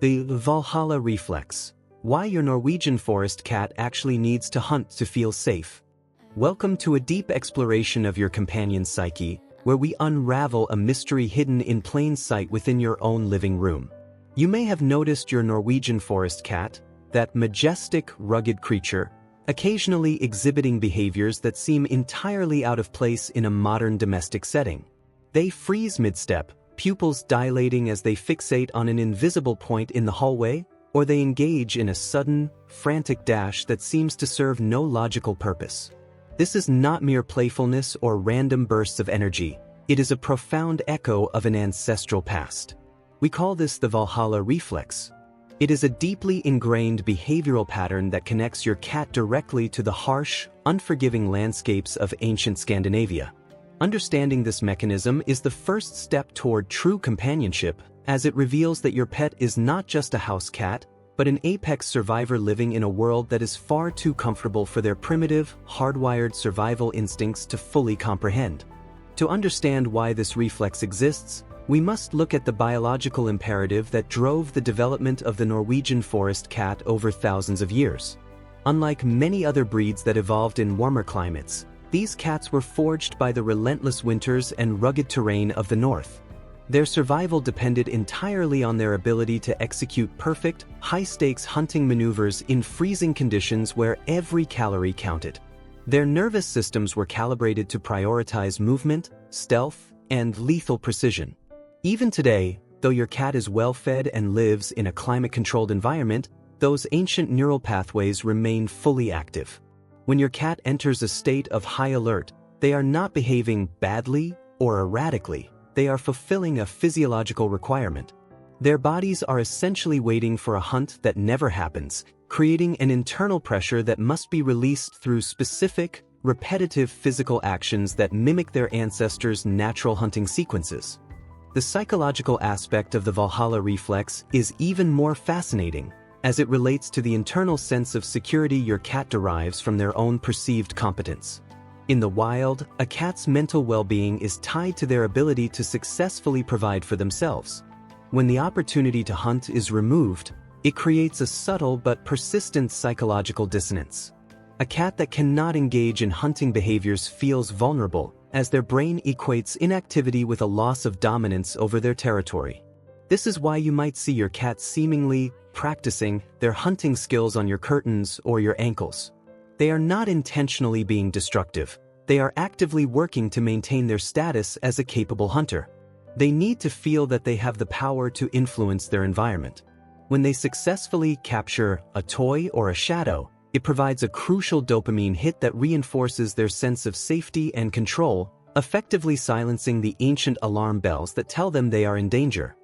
The Valhalla Reflex. Why your Norwegian forest cat actually needs to hunt to feel safe. Welcome to a deep exploration of your companion's psyche, where we unravel a mystery hidden in plain sight within your own living room. You may have noticed your Norwegian forest cat, that majestic, rugged creature, occasionally exhibiting behaviors that seem entirely out of place in a modern domestic setting. They freeze mid-step, pupils dilating as they fixate on an invisible point in the hallway, or they engage in a sudden, frantic dash that seems to serve no logical purpose. This is not mere playfulness or random bursts of energy. It is a profound echo of an ancestral past. We call this the Valhalla Reflex. It is a deeply ingrained behavioral pattern that connects your cat directly to the harsh, unforgiving landscapes of ancient Scandinavia. Understanding this mechanism is the first step toward true companionship, as it reveals that your pet is not just a house cat, but an apex survivor living in a world that is far too comfortable for their primitive, hardwired survival instincts to fully comprehend. To understand why this reflex exists, we must look at the biological imperative that drove the development of the Norwegian forest cat over thousands of years. Unlike many other breeds that evolved in warmer climates, these cats were forged by the relentless winters and rugged terrain of the north. Their survival depended entirely on their ability to execute perfect, high-stakes hunting maneuvers in freezing conditions where every calorie counted. Their nervous systems were calibrated to prioritize movement, stealth, and lethal precision. Even today, though your cat is well-fed and lives in a climate-controlled environment, those ancient neural pathways remain fully active. When your cat enters a state of high alert, they are not behaving badly or erratically. They are fulfilling a physiological requirement. Their bodies are essentially waiting for a hunt that never happens, creating an internal pressure that must be released through specific, repetitive physical actions that mimic their ancestors' natural hunting sequences. The psychological aspect of the Valhalla reflex is even more fascinating, as it relates to the internal sense of security your cat derives from their own perceived competence. In the wild, a cat's mental well-being is tied to their ability to successfully provide for themselves. When the opportunity to hunt is removed, it creates a subtle but persistent psychological dissonance. A cat that cannot engage in hunting behaviors feels vulnerable, as their brain equates inactivity with a loss of dominance over their territory. This is why you might see your cat seemingly practicing their hunting skills on your curtains or your ankles. They are not intentionally being destructive. They are actively working to maintain their status as a capable hunter. They need to feel that they have the power to influence their environment. When they successfully capture a toy or a shadow, it provides a crucial dopamine hit that reinforces their sense of safety and control, effectively silencing the ancient alarm bells that tell them they are in danger.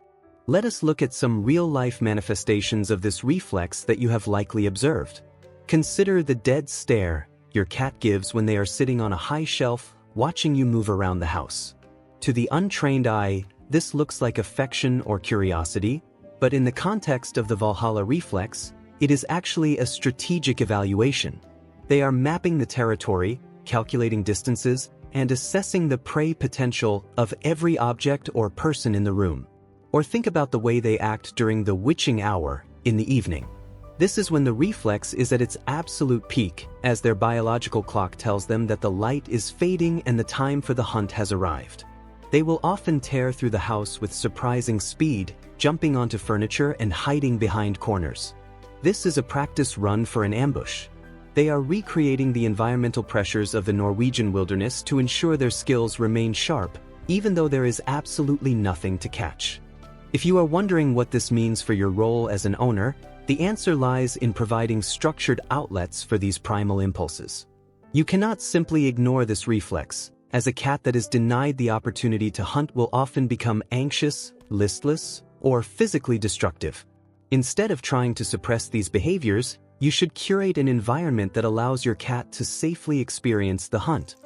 Let us look at some real-life manifestations of this reflex that you have likely observed. Consider the dead stare your cat gives when they are sitting on a high shelf, watching you move around the house. To the untrained eye, this looks like affection or curiosity, but in the context of the Valhalla reflex, it is actually a strategic evaluation. They are mapping the territory, calculating distances, and assessing the prey potential of every object or person in the room. Or think about the way they act during the witching hour in the evening. This is when the reflex is at its absolute peak, as their biological clock tells them that the light is fading and the time for the hunt has arrived. They will often tear through the house with surprising speed, jumping onto furniture and hiding behind corners. This is a practice run for an ambush. They are recreating the environmental pressures of the Norwegian wilderness to ensure their skills remain sharp, even though there is absolutely nothing to catch. If you are wondering what this means for your role as an owner, the answer lies in providing structured outlets for these primal impulses. You cannot simply ignore this reflex, as a cat that is denied the opportunity to hunt will often become anxious, listless, or physically destructive. Instead of trying to suppress these behaviors, you should curate an environment that allows your cat to safely experience the hunt.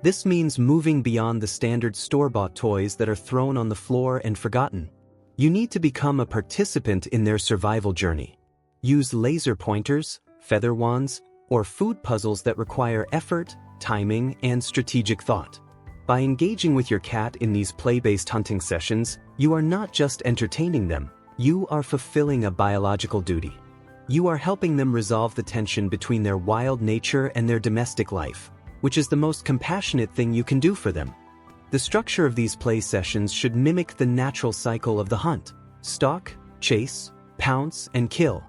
This means moving beyond the standard store-bought toys that are thrown on the floor and forgotten. You need to become a participant in their survival journey. Use laser pointers, feather wands, or food puzzles that require effort, timing, and strategic thought. By engaging with your cat in these play-based hunting sessions, you are not just entertaining them, You are fulfilling a biological duty. You are helping them resolve the tension between their wild nature and their domestic life, which is the most compassionate thing you can do for them. The structure of these play sessions should mimic the natural cycle of the hunt: stalk, chase, pounce, and kill.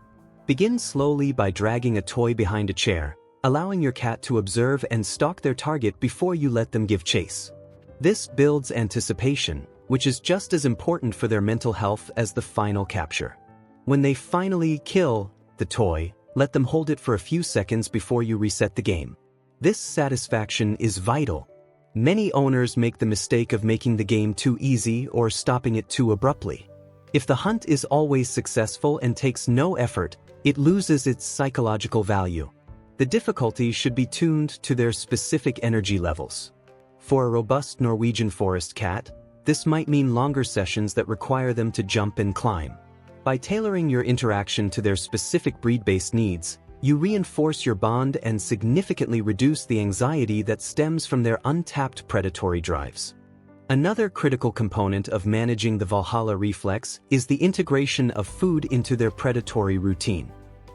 Begin slowly by dragging a toy behind a chair, allowing your cat to observe and stalk their target before you let them give chase. This builds anticipation, which is just as important for their mental health as the final capture. When they finally kill the toy, let them hold it for a few seconds before you reset the game. This satisfaction is vital. Many owners make the mistake of making the game too easy or stopping it too abruptly. If the hunt is always successful and takes no effort, it loses its psychological value. The difficulty should be tuned to their specific energy levels. For a robust Norwegian forest cat, this might mean longer sessions that require them to jump and climb. By tailoring your interaction to their specific breed-based needs, you reinforce your bond and significantly reduce the anxiety that stems from their untapped predatory drives. Another critical component of managing the Valhalla reflex is the integration of food into their predatory routine.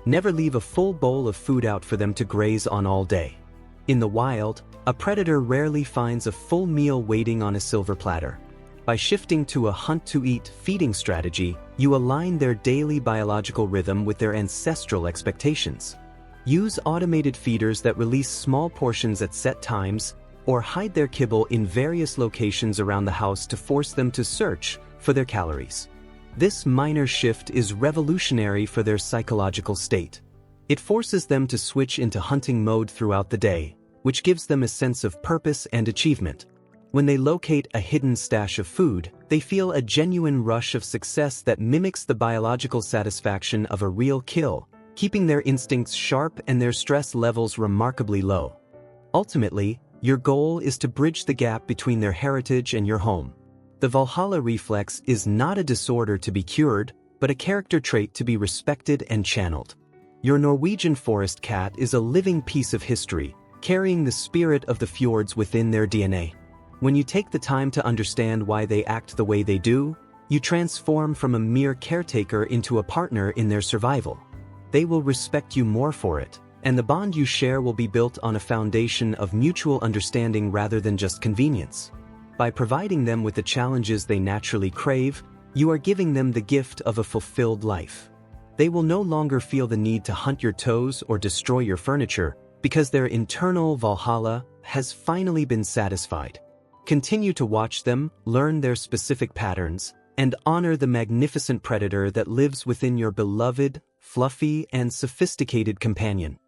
Never leave a full bowl of food out for them to graze on all day. In the wild, a predator rarely finds a full meal waiting on a silver platter. By shifting to a hunt-to-eat feeding strategy, you align their daily biological rhythm with their ancestral expectations. Use automated feeders that release small portions at set times, or hide their kibble in various locations around the house to force them to search for their calories. This minor shift is revolutionary for their psychological state. It forces them to switch into hunting mode throughout the day, which gives them a sense of purpose and achievement. When they locate a hidden stash of food, they feel a genuine rush of success that mimics the biological satisfaction of a real kill, keeping their instincts sharp and their stress levels remarkably low. Ultimately, your goal is to bridge the gap between their heritage and your home. The Valhalla reflex is not a disorder to be cured, but a character trait to be respected and channeled. Your Norwegian forest cat is a living piece of history, carrying the spirit of the fjords within their DNA. When you take the time to understand why they act the way they do, you transform from a mere caretaker into a partner in their survival. They will respect you more for it, and the bond you share will be built on a foundation of mutual understanding rather than just convenience. By providing them with the challenges they naturally crave, you are giving them the gift of a fulfilled life. They will no longer feel the need to hunt your toes or destroy your furniture, because their internal Valhalla has finally been satisfied. Continue to watch them, learn their specific patterns, and honor the magnificent predator that lives within your beloved, fluffy, and sophisticated companion.